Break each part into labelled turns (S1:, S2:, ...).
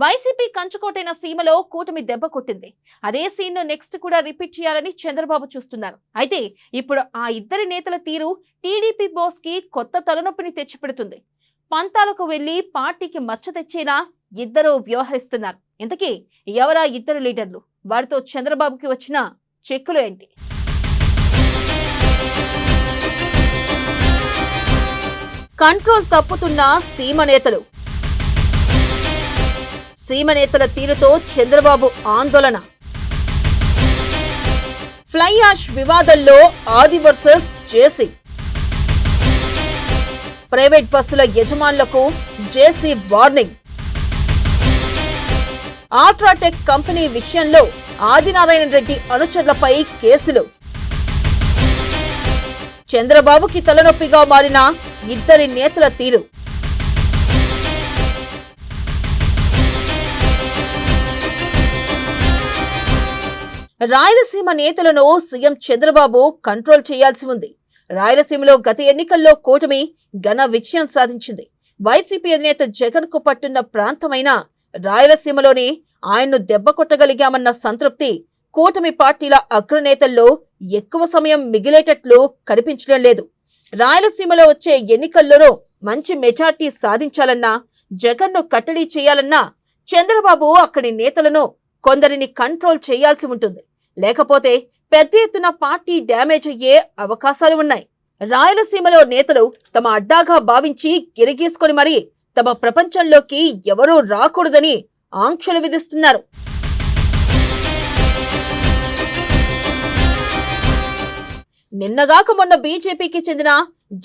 S1: YCP కంచుకోటైన సీమలో కూటమి దెబ్బ కొట్టింది. అదే సీన్ ను నెక్స్ట్ కూడా రిపీట్ చేయాలని చంద్రబాబు చూస్తున్నారు. అయితే ఇప్పుడు ఆ ఇద్దరి నేతల తీరు టీడీపీ బాస్ కి కొత్త తలనొప్పిని తెచ్చిపెడుతుంది. పంతాలకు వెళ్లి పార్టీకి మచ్చ తెచ్చేలా ఇద్దరు వ్యవహరిస్తున్నారు. ఇంతకీ ఎవరా ఇద్దరు లీడర్లు? వారితో చంద్రబాబుకి వచ్చిన చెక్కులు ఏంటి? కంట్రోల్ తప్పుతున్న సీమ నేతలు. సీమ నేతల తీరుతో చంద్రబాబు ఆందోళన. ఫ్లై యాష్ వివాదంలో ఆది వర్సెస్ జేసీ. ప్రైవేట్ బస్సుల యజమానులకు జేసీ వార్నింగ్. ఆల్ట్రాటెక్ కంపెనీ విషయంలో ఆదినారాయణ రెడ్డి అనుచరులపై కేసులు. చంద్రబాబుకి తలనొప్పిగా మారిన ఇద్దరి నేతల తీరు. రాయలసీమ నేతలను సీఎం చంద్రబాబు కంట్రోల్ చేయాల్సి ఉంది. రాయలసీమలో గత ఎన్నికల్లో కూటమి ఘన విజయం సాధించింది. వైసీపీ అధినేత జగన్ కు పట్టున్న ప్రాంతమైన రాయలసీమలోనే ఆయన్ను దెబ్బ కొట్టగలిగామన్న సంతృప్తి కూటమి పార్టీల అగ్రనేతల్లో ఎక్కువ సమయం మిగిలేటట్లు కనిపించడం లేదు. రాయలసీమలో వచ్చే ఎన్నికల్లోనూ మంచి మెజార్టీ సాధించాలన్నా, జగన్ను కట్టడి చేయాలన్నా చంద్రబాబు అక్కడి నేతలను కొందరిని కంట్రోల్ చేయాల్సి ఉంటుంది. లేకపోతే పెద్ద ఎత్తున పార్టీ డ్యామేజ్ అయ్యే అవకాశాలు ఉన్నాయి. రాయలసీమలో నేతలు తమ అడ్డాగా భావించి గిరిగీసుకొని మరీ తమ ప్రపంచంలోకి ఎవరూ రాకూడదని ఆంక్షలు విధిస్తున్నారు. నిన్నగాక మొన్న బీజేపీకి చెందిన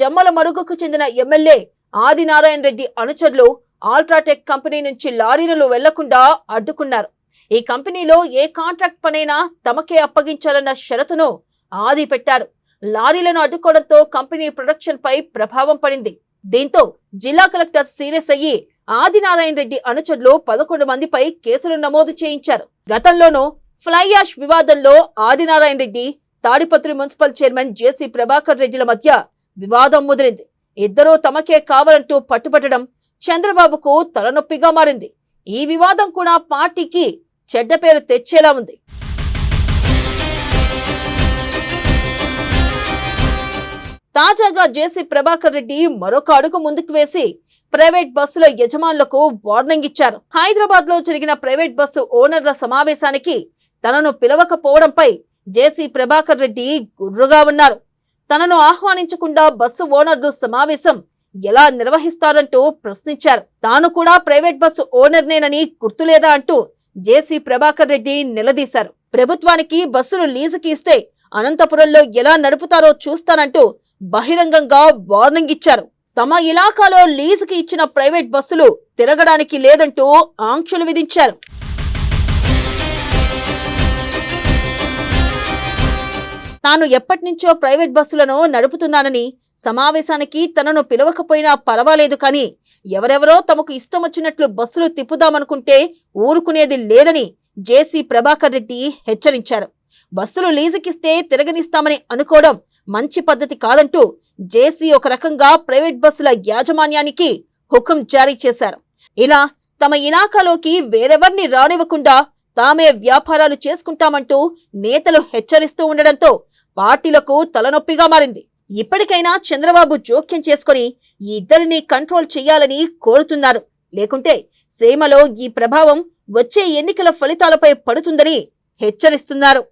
S1: జమ్మల మరుగుకు చెందిన ఎమ్మెల్యే ఆదినారాయణ రెడ్డి అనుచరులు ఆల్ట్రాటెక్ కంపెనీ నుంచి లారీలు వెళ్లకుండా అడ్డుకున్నారు. ఈ కంపెనీలో ఏ కాంట్రాక్ట్ పనైనా తమకే అప్పగించాలన్న షరతును ఆది పెట్టారు. లారీలను అడ్డుకోవడంతో కంపెనీ ప్రొడక్షన్ పై ప్రభావం పడింది. దీంతో జిల్లా కలెక్టర్ సీరియస్ అయ్యి ఆదినారాయణ రెడ్డి అనుచరులు 11 మందిపై కేసులు నమోదు చేయించారు. గతంలోనూ ఫ్లై యాష్ వివాదంలో ఆదినారాయణ రెడ్డి, తాడిపత్రి మున్సిపల్ చైర్మన్ జేసీ ప్రభాకర్ రెడ్డిల మధ్య వివాదం ముదిరింది. ఇద్దరూ తమకే కావాలంటూ పట్టుబట్టడం చంద్రబాబుకు తలనొప్పిగా మారింది. ఈ వివాదం కూడా పార్టీకి చెడ్డ పేరు తెచ్చేలా ఉంది. తాజాగా జేసీ ప్రభాకర్ రెడ్డి మరొక అడుగు ముందుకు వేసి ప్రైవేట్ బస్సుల యజమానులకు వార్నింగ్ ఇచ్చారు. హైదరాబాద్ లో జరిగిన ప్రైవేట్ బస్సు ఓనర్ల సమావేశానికి తనను పిలవకపోవడంపై జేసీ ప్రభాకర్ రెడ్డి గుర్రుగా ఉన్నారు. తనను ఆహ్వానించకుండా బస్సు ఓనర్లు సమావేశం ఎలా నిర్వహిస్తారంటూ ప్రశ్నించారు. తాను కూడా ప్రైవేట్ బస్సు ఓనర్నేనని గుర్తులేదా అంటూ జేసీ ప్రభాకర్ రెడ్డి నిలదీశారు. ప్రభుత్వానికి బస్సులు లీజుకి ఇస్తే అనంతపురంలో ఎలా నడుపుతారో చూస్తానంటూ బహిరంగంగా వార్నింగ్ ఇచ్చారు. తమ ఇలాకాలో లీజుకి ఇచ్చిన ప్రైవేట్ బస్సులు తిరగడానికి లేదంటూ ఆంక్షలు విధించారు. తాను ఎప్పటినుంచో ప్రైవేట్ బస్సులను నడుపుతున్నానని, సమావేశానికి తనను పిలవకపోయినా పర్వాలేదు, కానీ ఎవరెవరో తమకు ఇష్టం వచ్చినట్లు బస్సులు తిప్పుదామనుకుంటే ఊరుకునేది లేదని జేసీ ప్రభాకర్ రెడ్డి హెచ్చరించారు. బస్సులు లీజుకిస్తే తిరగనిస్తామని అనుకోవడం మంచి పద్ధతి కాదంటూ జేసీ ఒక రకంగా ప్రైవేట్ బస్సుల యాజమాన్యానికి హుకుం జారీ చేశారు. ఇలా తమ ఇలాకాలోకి వేరెవర్ని రానివ్వకుండా తామే వ్యాపారాలు చేసుకుంటామంటూ నేతలు హెచ్చరిస్తూ ఉండడంతో పార్టీలకు తలనొప్పిగా మారింది. ఇప్పటికైనా చంద్రబాబు జోక్యం చేసుకుని ఈ ఇద్దరిని కంట్రోల్ చేయాలని కోరుతున్నారు. లేకుంటే సీమలో ఈ ప్రభావం వచ్చే ఎన్నికల ఫలితాలపై పడుతుందని హెచ్చరిస్తున్నారు.